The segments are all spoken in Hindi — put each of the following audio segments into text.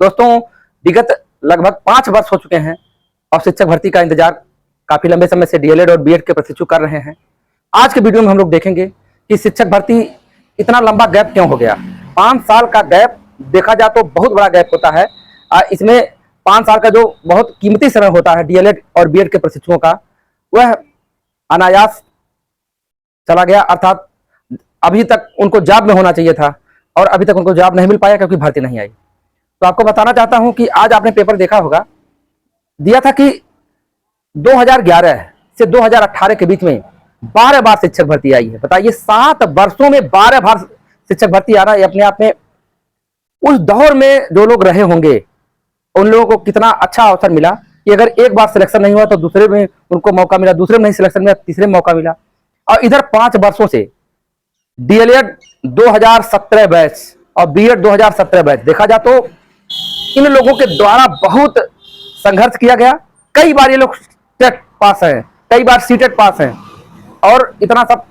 दोस्तों, विगत लगभग 5 वर्ष हो चुके हैं और शिक्षक भर्ती का इंतजार काफी लंबे समय से डीएलएड और बीएड के प्रशिक्षु कर रहे हैं। आज के वीडियो में हम लोग देखेंगे कि शिक्षक भर्ती इतना लंबा गैप क्यों हो गया। 5 साल का गैप देखा जाए तो बहुत बड़ा गैप होता है। इसमें 5 साल का जो बहुत कीमती समय होता है डीएलएड और बीएड के प्रशिक्षुओं का, वह अनायास चला गया। अर्थात अभी तक उनको जॉब में होना चाहिए था और अभी तक उनको जॉब नहीं मिल पाया क्योंकि भर्ती नहीं आई। तो आपको बताना चाहता हूं कि आज आपने पेपर देखा होगा, दिया था कि 2011 से 2018 के बीच में 12 बार शिक्षक भर्ती आई है। बताइए, 7 वर्षों में 12 बार शिक्षक भर्ती आ रहा है। अपने आप में उस दौर में जो लोग रहे होंगे उन लोगों को कितना अच्छा अवसर मिला कि अगर एक बार सिलेक्शन नहीं हुआ तो दूसरे में उनको मौका मिला, दूसरे में नहीं सिलेक्शन मिला, तीसरे में मौका मिला। और इधर 5 वर्षों से डीएलएड 2017 बैच और बीएड 2017 बैच देखा जाए तो इन लोगों के द्वारा बहुत संघर्ष किया गया। कई बार ये लोग टेट पास हैं, कई बार सीटेट पास हैं और इतना सब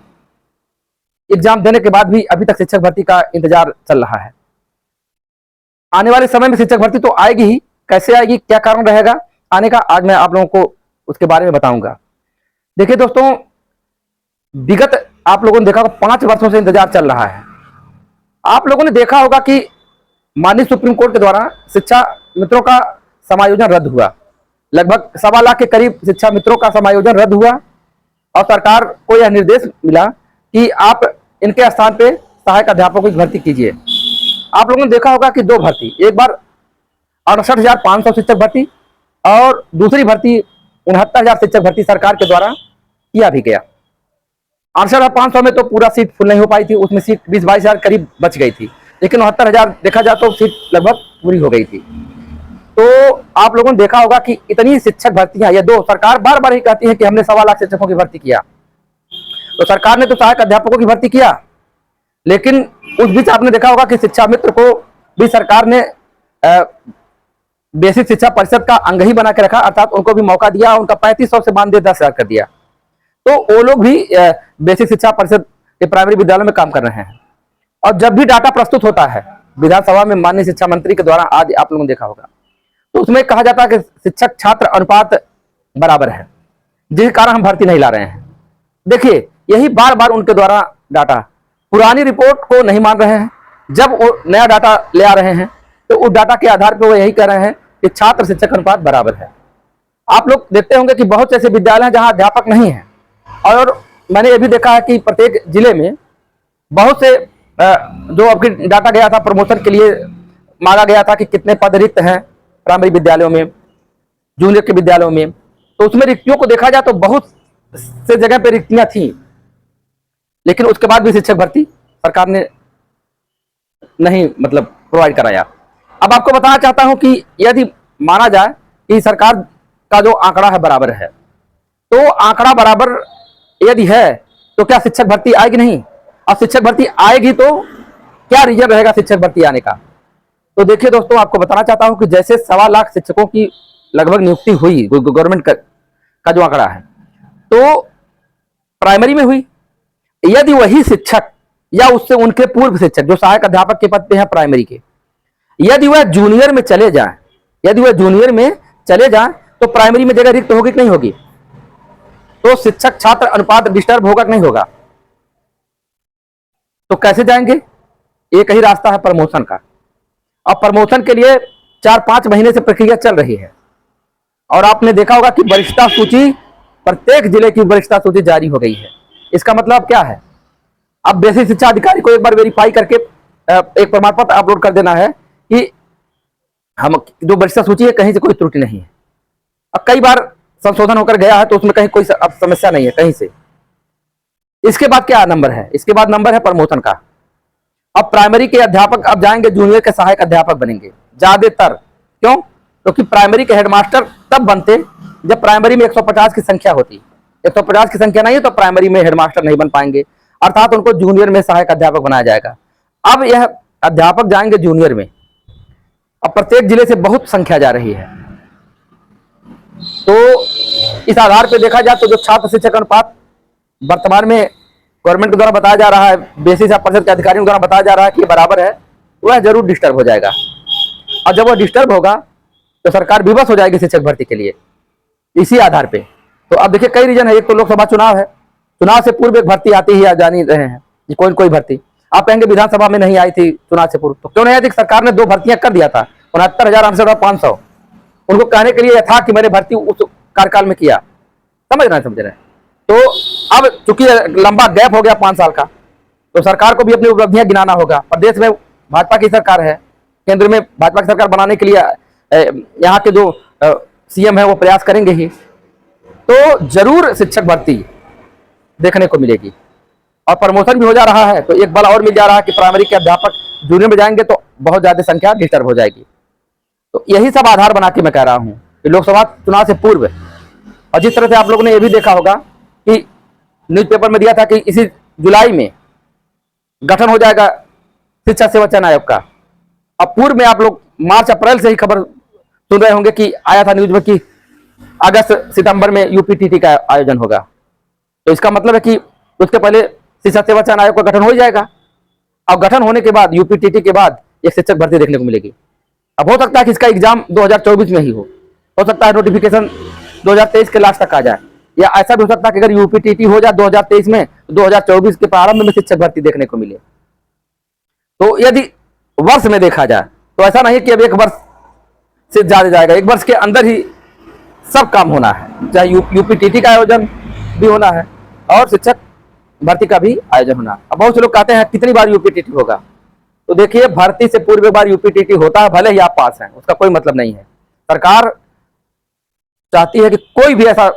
एग्जाम देने के बाद भी अभी तक शिक्षक भर्ती का इंतजार चल रहा है। आने वाले समय में शिक्षक भर्ती तो आएगी ही, कैसे आएगी, क्या कारण रहेगा आने का, आज मैं आप लोगों को उसके बारे में बताऊंगा। देखिए दोस्तों, विगत आप लोगों ने देखा होगा 5 वर्षों से इंतजार चल रहा है। आप लोगों ने देखा होगा कि माननीय सुप्रीम कोर्ट के द्वारा शिक्षा मित्रों का समायोजन रद्द हुआ। लगभग 1.25 लाख के करीब शिक्षा मित्रों का समायोजन रद्द हुआ और सरकार को यह निर्देश मिला कि आप इनके स्थान पे सहायक अध्यापकों की भर्ती कीजिए। आप लोगों ने देखा होगा कि 2 भर्ती, एक बार 68,500 शिक्षक भर्ती और दूसरी भर्ती 69,000 शिक्षक भर्ती सरकार के द्वारा किया भी गया। 68,500 में तो पूरा सीट फुल नहीं हो पाई थी, उसमें सीट 20-22 हजार करीब बच गई थी, लेकिन 69,000 देखा जाए तो सीट लगभग पूरी हो गई थी। तो आप लोगों ने देखा होगा कि इतनी शिक्षक भर्तियां, ये 2 सरकार बार बार ही कहती है कि हमने 1.25 लाख शिक्षकों की भर्ती किया। तो सरकार ने तो सहायक अध्यापकों की भर्ती किया, लेकिन उस बीच आपने देखा होगा कि शिक्षा मित्र को भी सरकार ने बेसिक शिक्षा परिषद का अंग ही बना के रखा, अर्थात उनको भी मौका दिया। उनका 3500 से बांध 10,000 कर दिया। तो वो लोग भी बेसिक शिक्षा परिषद के प्राइमरी विद्यालयों में काम कर रहे हैं। और जब भी डाटा प्रस्तुत होता है विधानसभा में माननीय शिक्षा मंत्री के द्वारा, आज आप लोगों ने देखा होगा, तो उसमें कहा जाता है कि शिक्षक छात्र अनुपात बराबर है, जिस कारण हम भर्ती नहीं ला रहे हैं। देखिए, यही बार बार उनके द्वारा डाटा, पुरानी रिपोर्ट को नहीं मान रहे हैं। जब वो नया डाटा ले आ रहे हैं तो उस डाटा के आधार पर वो यही कह रहे हैं कि छात्र शिक्षक अनुपात बराबर है। आप लोग देखते होंगे कि बहुत से ऐसे विद्यालय हैं जहां अध्यापक नहीं है। और मैंने ये भी देखा है कि प्रत्येक जिले में बहुत से जो अभी डाटा गया था प्रमोशन के लिए मांगा गया था कि कितने पद रिक्त हैं प्राइमरी विद्यालयों में, जूनियर के विद्यालयों में, तो उसमें रिक्तियों को देखा जाए तो बहुत से जगह पे रिक्तियां थी, लेकिन उसके बाद भी शिक्षक भर्ती सरकार ने नहीं प्रोवाइड कराया। अब आपको बताना चाहता हूं कि यदि माना जाए कि सरकार का जो आंकड़ा है बराबर है, तो आंकड़ा बराबर यदि है तो क्या शिक्षक भर्ती आएगी नहीं? अब शिक्षक भर्ती आएगी तो क्या रीजन रहेगा शिक्षक भर्ती आने का? तो देखिए दोस्तों, आपको बताना चाहता हूं कि जैसे 1.25 लाख शिक्षकों की लगभग नियुक्ति हुई गवर्नमेंट का जो आंकड़ा है, तो प्राइमरी में हुई। यदि वही शिक्षक या उससे उनके पूर्व शिक्षक जो सहायक अध्यापक के पद पे हैं प्राइमरी के, यदि वह जूनियर में चले जाए, तो प्राइमरी में जगह रिक्त होगी कि नहीं होगी? तो शिक्षक छात्र अनुपात डिस्टर्ब होगा कि नहीं होगा? तो कैसे जाएंगे? एक ही रास्ता है प्रमोशन का। अब प्रमोशन के लिए 4-5 महीने से प्रक्रिया चल रही है और आपने देखा होगा कि वरिष्ठता सूची, प्रत्येक जिले की वरिष्ठता सूची जारी हो गई है। इसका मतलब क्या है? अब बेसिक शिक्षा अधिकारी को एक बार वेरीफाई करके एक प्रमाण पत्र अपलोड कर देना है कि हम जो वरिष्ठता सूची है कहीं से कोई त्रुटि नहीं है। अब कई बार संशोधन होकर गया है तो उसमें कहीं कोई अब समस्या नहीं है कहीं से। इसके बाद क्या नंबर है? इसके बाद नंबर है प्रमोशन का। अब प्राइमरी के अध्यापक अब जाएंगे जूनियर के सहायक अध्यापक बनेंगे ज्यादातर। क्यों? क्योंकि प्राइमरी के हेडमास्टर तब बनते जब प्राइमरी में 150 की संख्या होती। 150 की संख्या नहीं है तो प्राइमरी में हेडमास्टर नहीं बन पाएंगे, अर्थात उनको जूनियर में सहायक अध्यापक बनाया जाएगा। अब यह अध्यापक जाएंगे जूनियर में। अब प्रत्येक जिले से बहुत संख्या जा रही है, तो इस आधार पर देखा जाए तो जो छात्र शिक्षक अनुपात वर्तमान में गवर्नमेंट के द्वारा बताया जा रहा है, बेसिक शिक्षा परिषद के अधिकारियों द्वारा बताया जा रहा है कि बराबर है, वह जरूर डिस्टर्ब हो जाएगा। और जब वो डिस्टर्ब होगा तो सरकार विवश हो जाएगी शिक्षक भर्ती के लिए इसी आधार पे। तो अब देखिए कई रीजन है। एक तो लोकसभा चुनाव है, चुनाव से पूर्व एक भर्ती आती ही जान ही रहे हैं कि कोई कोई भर्ती। आप कहेंगे विधानसभा में नहीं आई थी चुनाव से पूर्व, तो क्यों नहीं आई थी? सरकार ने 2 भर्तियां कर दिया था, 69,500। उनको कहने के लिए था कि मैंने भर्ती उस कार्यकाल में किया। समझ रहे हैं? तो अब चूंकि लंबा गैप हो गया 5 साल का, तो सरकार को भी अपनी उपलब्धियां गिनाना होगा। प्रदेश में भाजपा की सरकार है, केंद्र में भाजपा की सरकार बनाने के लिए यहाँ के जो सीएम है वो प्रयास करेंगे ही। तो जरूर शिक्षक भर्ती देखने को मिलेगी और प्रमोशन भी हो जा रहा है। तो एक बल और मिल जा रहा है कि प्राइमरी के अध्यापक जूनियर में जाएंगे तो बहुत ज्यादा संख्या डिस्टर्ब हो जाएगी। तो यही सब आधार बना के मैं कह रहा हूं कि लोकसभा चुनाव से पूर्व, और जिस तरह से आप लोगों ने यह भी देखा होगा कि न्यूज़पेपर में दिया था कि इसी जुलाई में गठन हो जाएगा शिक्षा सेवा चयन आयोग का। अब पूर्व में आप लोग मार्च अप्रैल से ही खबर सुन रहे होंगे कि आया था न्यूज में कि अगस्त सितंबर में यूपीटीटी का आयोजन होगा। तो इसका मतलब है कि उसके पहले शिक्षा सेवा चयन आयोग का गठन हो ही जाएगा। अब गठन होने के बाद यूपीटीटी के बाद एक शिक्षक भर्ती देखने को मिलेगी। अब हो सकता है कि इसका एग्जाम 2024 में ही हो सकता है नोटिफिकेशन 2023 के लास्ट तक आ जाए, या ऐसा भी हो सकता है कि अगर यूपीटीटी हो जाए 2023 में तो 2024 के प्रारंभ में शिक्षक भर्ती देखने को मिले। तो यदि वर्ष में देखा जाए तो ऐसा नहीं कि अब 1 वर्ष से ज्यादा जाएगा, 1 वर्ष के अंदर ही सब काम होना है, चाहे यूपीटीटी का आयोजन भी होना है और शिक्षक भर्ती का भी आयोजन होना। अब बहुत से लोग कहते हैं कितनी बार यूपीटीटी होगा, तो देखिए भर्ती से पूर्व एक बार यूपीटीटी होता है, भले ही आप पास हैं उसका कोई मतलब नहीं है। सरकार चाहती है कि कोई भी ऐसा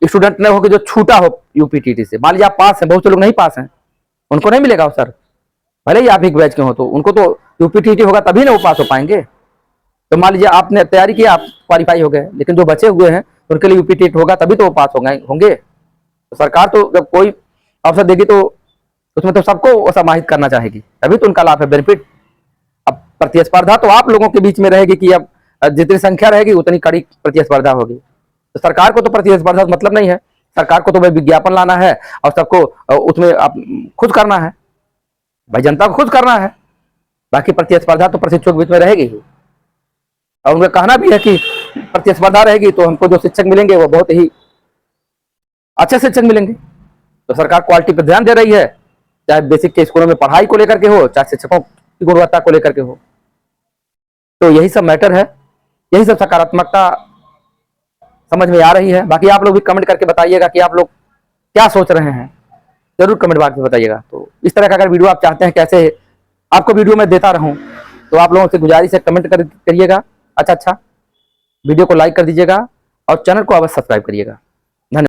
स्टूडेंट न हो कि जो छूटा हो यूपीटीटी से। मान लीजिए आप पास हैं, बहुत से लोग नहीं पास हैं, उनको नहीं मिलेगा अवसर, भले ही आप एक बैच के हो, तो उनको तो यूपीटीटी होगा तभी ना वो पास हो पाएंगे। तो मान लीजिए आपने तैयारी की, आप क्वालिफाई हो गए, लेकिन जो बचे हुए हैं उनके लिए यूपीटीटी होगा तभी तो वो पास होंगे। तो सरकार तो जब कोई अवसर देगी तो उसमें तो सबको समाहित करना चाहेगी, तभी तो उनका लाभ है, बेनिफिट। अब प्रतिस्पर्धा तो आप लोगों के बीच में रहेगी कि अब जितनी संख्या रहेगी उतनी कड़ी प्रतिस्पर्धा होगी। तो सरकार को तो प्रतिस्पर्धा मतलब नहीं है, सरकार को तो भाई विज्ञापन लाना है और सबको उसमें आप खुश करना है, भाई जनता को खुश करना है। बाकी प्रतिस्पर्धा तो प्रशिक्षुओं के बीच में रहेगी ही। और उनका कहना भी है कि प्रतिस्पर्धा रहेगी तो हमको जो शिक्षक मिलेंगे वो बहुत ही अच्छे शिक्षक मिलेंगे। तो सरकार क्वालिटी पर ध्यान दे रही है, चाहे बेसिक के स्कूलों में पढ़ाई को लेकर के हो, चाहे शिक्षकों की गुणवत्ता को लेकर के हो। तो यही सब मैटर है, यही सब सकारात्मकता समझ में आ रही है। बाकी आप लोग भी कमेंट करके बताइएगा कि आप लोग क्या सोच रहे हैं, जरूर कमेंट बॉक्स में बताइएगा। तो इस तरह का अगर वीडियो आप चाहते हैं कैसे आपको वीडियो में देता रहूं, तो आप लोगों से गुजारिश है कमेंट करिएगा। अच्छा वीडियो को लाइक कर दीजिएगा और चैनल को अवश्य सब्सक्राइब करिएगा।